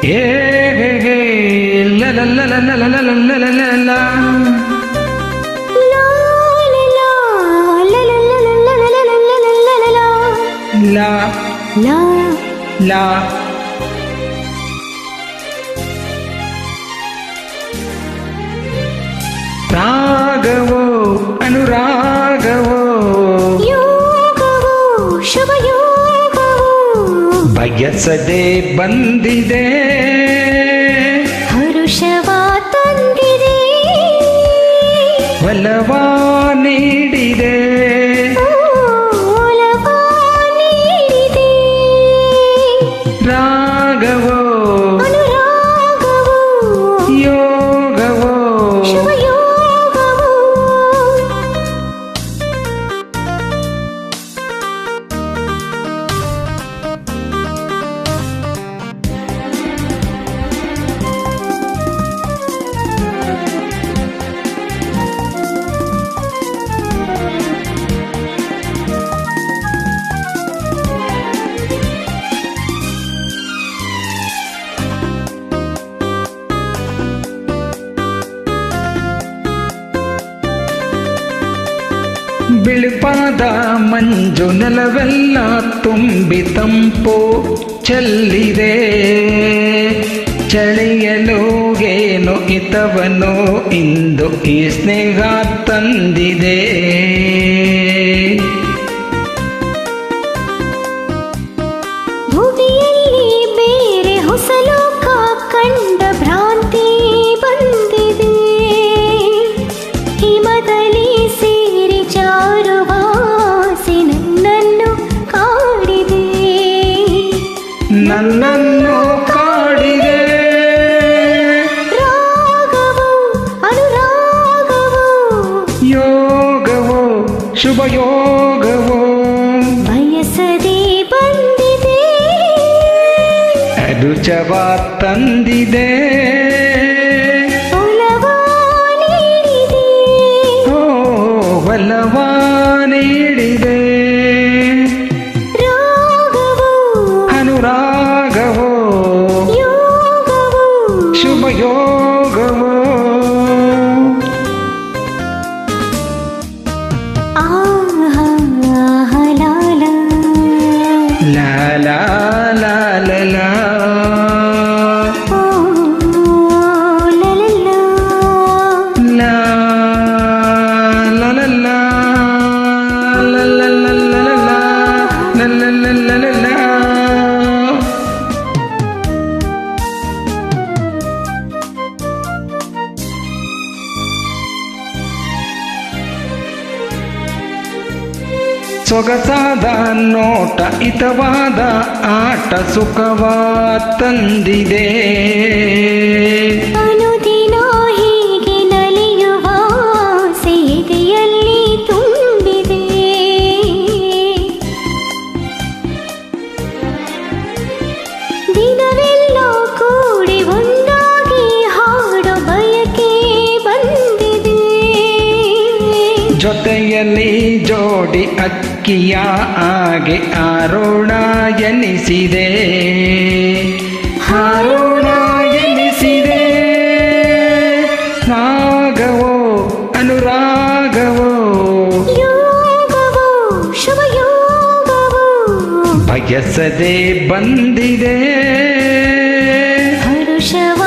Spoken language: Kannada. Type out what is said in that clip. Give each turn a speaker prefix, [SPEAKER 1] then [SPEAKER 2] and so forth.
[SPEAKER 1] ಏ ಲಾ ರಾಗವೋ ಅನುರಾಗವೋ
[SPEAKER 2] ಯೋಗವೋ ಶುಭಯೋಗವೋ
[SPEAKER 1] ಬಯಸದೆ ಬಂದಿದೆ
[SPEAKER 2] ಹರುಷವ ತಂದಿದೆ
[SPEAKER 1] ಒಲವ ನೀಡಿದೆ
[SPEAKER 2] ಒಲವ ನೀಡಿದೆ
[SPEAKER 1] ರಾಗವೋ
[SPEAKER 2] ಅನುರಾಗವೋ
[SPEAKER 1] ಯೋಗವೋ
[SPEAKER 2] ಶುಭಯೋಗವೋ
[SPEAKER 1] ಬಿಳುಪಾದ ಮಂಜು ನೆಲವೆಲ್ಲ ತುಂಬಿ ತಂಪು ಚೆಲ್ಲಿದೆ ಚಳಿಯಲು ಏನು ಹಿತವನು ಇಂದು ಈ ಸ್ನೇಹ ತಂದಿದೆ
[SPEAKER 2] ಭುವಿಯಲ್ಲಿ ಬೇರೆ ಹೊಸ ಲೋಕ ಕಂಡ ಭ್ರಾಂತಿ ಬಂದಿದೆ ಹಿಮದಲ್ಲಿ ಸೇರಿ ಜಾರುವ ಆಸೆ ನನ್ನನ್ನು ಕಾಡಿದೆ
[SPEAKER 1] ನನ್ನನ್ನು ಕಾಡಿದೆ
[SPEAKER 2] ರಾಗವೋ ಅನುರಾಗವೋ
[SPEAKER 1] ಯೋಗವೋ ಶುಭಯೋಗವೋ
[SPEAKER 2] ಬಯಸದೆ ಬಂದಿದೆ
[SPEAKER 1] ರುಚವ ತಂದಿದೆ
[SPEAKER 2] ಒಲವ ನೀಡಿದೆ
[SPEAKER 1] ಓ ಒಲವ ನೀಡಿದೆ
[SPEAKER 2] ರಾಗವೋ
[SPEAKER 1] ಅನುರಾಗವೋ
[SPEAKER 2] ಯೋಗವೋ
[SPEAKER 1] ಶುಭಯೋಗವೋ
[SPEAKER 2] ಆಹಾ ಲಾಲ
[SPEAKER 1] ಲಾ ಲಾ ಲಾ ಲಾ ಲಾ
[SPEAKER 2] ಓ ಲಲಲ
[SPEAKER 1] ಲಾ ಲಾ ಲಾ ಲಾ ಲಾ ಲಾ ಲಾ ಲಾ ಲಾ ಲಾ ಲಾ ಲಾ ಲಾ. ಸೊಗಸಾದ ನೋಟ ಹಿತವಾದ ಆಟ ಸುಖವ ತಂದಿದೆ
[SPEAKER 2] ಅನುದಿನ ಹೀಗೆ ನಲಿಯುವ ಆಸೆ ಎದೆಯಲ್ಲಿ ತುಂಬಿದೆ ದಿನವೆಲ್ಲ ಕೂಡಿ ಒಂದಾಗಿ ಹಾಡೋ ಬಯಕೆ ಬಂದಿದೆ
[SPEAKER 1] ಜೊತೆಯಲ್ಲಿ ಜೋಡಿ ಅಕ್ಕಿಯ ಹಾಗೆ ಆರೋಣ ಎನಿಸಿದೆ ಹಾರೋಣ ಎನಿಸಿದೆ ರಾಗವೋ ಅನುರಾಗವೋ
[SPEAKER 2] ಯೋಗವೋ ಶುಭಯೋಗವೋ
[SPEAKER 1] ಬಯಸದೆ ಬಂದಿದೆ
[SPEAKER 2] ಹರುಷವ